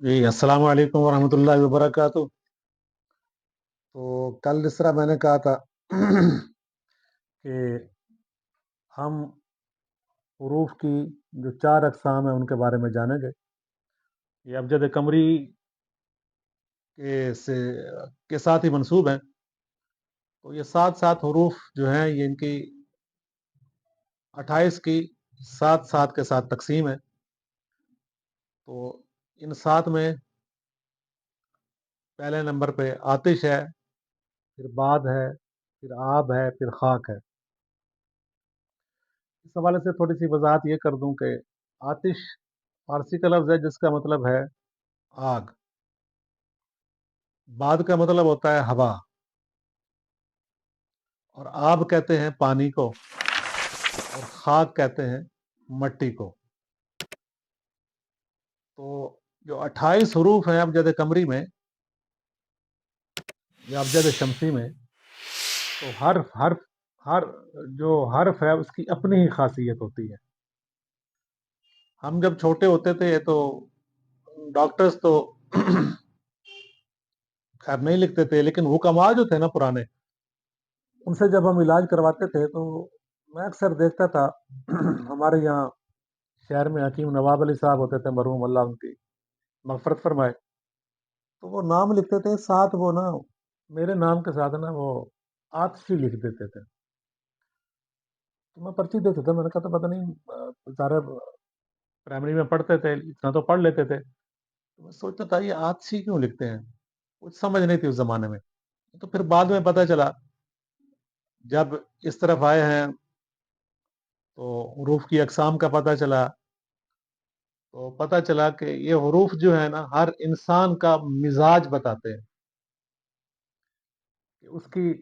جی अस्सलाम वालेकुम वरहमतुल्लाहि वबरकातुह। तो कल जिस तरह मैंने कहा था कि हम हरूफ की जो चार अकसाम है उनके बारे में जानेंगे। ये अबजद कमरी के साथ ही मंसूब हैं। तो ये सात सात हरूफ जो हैं ये इनकी 28 की सात सात के साथ तकसीम है। तो इन सात में पहले नंबर पे आतिश है, फिर बाद है, फिर आब है, फिर खाक है। इस हवाले से थोड़ी सी वजाहत ये कर दूं कि आतिश फारसी का लफ्ज़ है जिसका मतलब है आग। बाद का मतलब होता है हवा, और आब कहते हैं पानी को, और खाक कहते हैं मट्टी को। तो जो 28 हरूफ हैं अबजद कमरी में या अबजद शमसी में, तो हर जो हर्फ है उसकी अपनी ही खासियत होती है। हम जब छोटे होते थे तो डॉक्टर्स तो खैर नहीं लिखते थे, लेकिन हुक्मा जो थे ना पुराने, उनसे जब हम इलाज करवाते थे तो मैं अक्सर देखता था हमारे यहाँ शहर में हकीम नवाब अली साहब होते थे, मरहूम अल्लाह उनकी मगफरत फरमाए। तो वो नाम लिखते थे, साथ वो ना मेरे नाम के साथ ना वो आतिशी लिख देते थे। तो मैं पर्ची देता था, मैंने कहा तो पता नहीं बेचारे प्राइमरी में पढ़ते थे, इतना तो पढ़ लेते थे। तो मैं सोचता था ये आतिशी क्यों लिखते हैं, कुछ समझ नहीं थी उस जमाने में। तो फिर बाद में पता चला, जब इस तरफ आए हैं तो हरूफ की अकसाम का पता चला। तो पता चला कि ये हरूफ जो है ना हर इंसान का मिजाज बताते हैं कि उसकी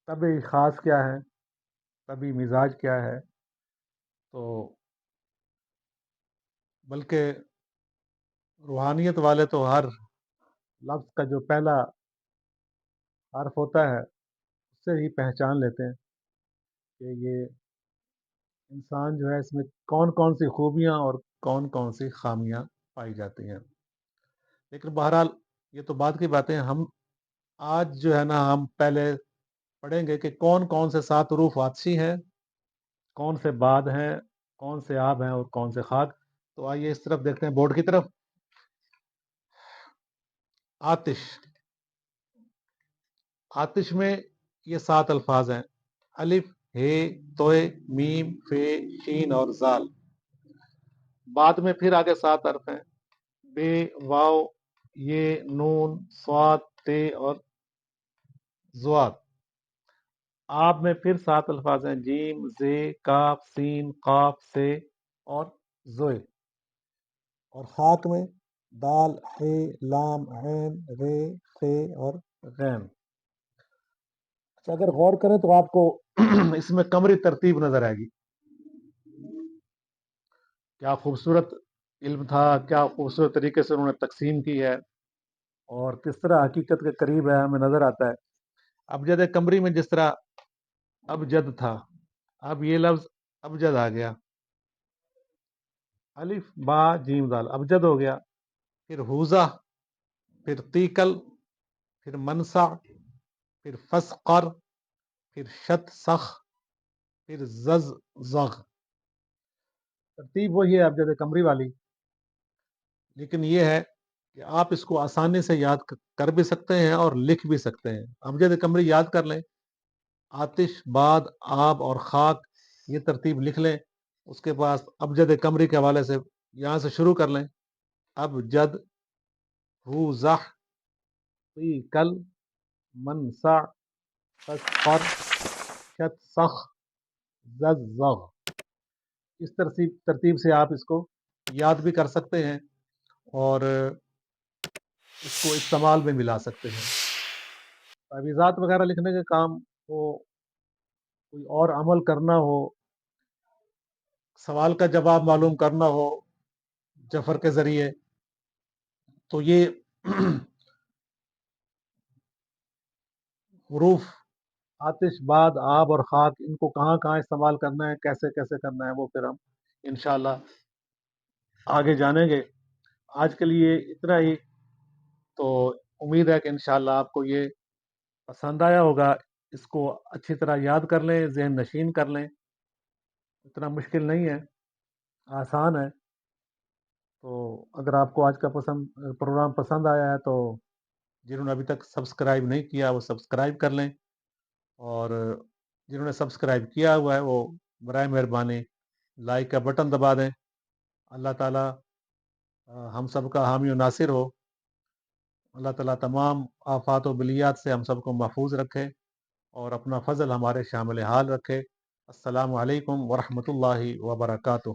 तबी खास क्या है, तभी मिजाज क्या है। तो बल्कि रूहानियत वाले तो हर लफ्ज़ का जो पहला हर्फ होता है उससे ही पहचान लेते हैं कि ये इंसान जो है इसमें कौन कौन सी खूबियाँ और कौन कौन सी खामियाँ पाई जाती हैं। लेकिन बहरहाल ये तो बात की बातें हैं। हम आज जो है ना हम पहले पढ़ेंगे कि कौन कौन से सात हरूफ आतिशी हैं, कौन से बाद हैं, कौन से आब हैं और कौन से खाक। तो आइए इस तरफ देखते हैं, बोर्ड की तरफ। आतिश, आतिश में ये सात अल्फाज हैं: अलिफ, हे, तोय, मीम, फे, शीन और जाल। बाद में फिर आगे सात हर्फ हैं: बे, वाव, ये, नून, स्वाद, ते और जुआद। आप में फिर सात अल्फाज हैं: जीम, जे, काफ, सीन, काफ, से और जोए। और खाक में दाल, हे, लाम, ऐन, रे, से और गैन। अच्छा, अगर गौर करें तो आपको इसमें कमरी तरतीब नजर आएगी। क्या खूबसूरत इल्म था, क्या खूबसूरत तरीके से उन्होंने तकसीम की है, और किस तरह हकीकत के करीब है हमें नजर आता है। अबजद कमरी में जिस तरह अबजद था, अब ये लफ्ज अबजद आ गया। अलिफ, बा, जीम, दाल अबजद हो गया। फिर हुजा, फिर तीकल, फिर मनसा, फिर फसकर, फिर शत सख, फिर जज जग। तरतीब वही है अबजद कमरी वाली, लेकिन ये है कि आप इसको आसानी से याद कर भी सकते हैं और लिख भी सकते हैं। अबजद कमरी याद कर लें, आतिश, बाद, आब और खाक, ये तरतीब लिख लें। उसके पास अबजद कमरी के हवाले से यहाँ से शुरू कर लें: अबजद, हुज़ह, कल, मनसा, फसकर, शतसख, ज़ज़। इस तरतीब से आप इसको याद भी कर सकते हैं और इसको इस्तेमाल में मिला सकते हैं। तावीज़ात वगैरह लिखने के काम को कोई और अमल करना हो, सवाल का जवाब मालूम करना हो जफर के जरिए, तो ये हरूफ आतिश, बाद, आब और खाक, इनको कहाँ कहाँ इस्तेमाल करना है, कैसे कैसे करना है, वो फिर हम इंशाल्लाह आगे जानेंगे। آج کے لیے اتنا ہی. تو امید ہے کہ انشاءاللہ آپ کو یہ پسند آیا ہوگا. اس کو اچھی طرح یاد کر لیں، ذہن نشین کر لیں. اتنا مشکل نہیں ہے، آسان ہے. تو اگر آپ کو آج کا پروگرام پسند آیا ہے تو جنہوں نے ابھی تک سبسکرائب نہیں کیا وہ سبسکرائب کر لیں، اور جنہوں نے سبسکرائب کیا ہوا ہے وہ برائے مہربانی لائک کا بٹن دبا دیں. اللہ تعالیٰ ہم سب کا حامی و ناصر ہو. اللہ تعالیٰ تمام آفات و بلیات سے ہم سب کو محفوظ رکھے اور اپنا فضل ہمارے شامل حال رکھے. السلام علیکم ورحمۃ اللہ وبرکاتہ.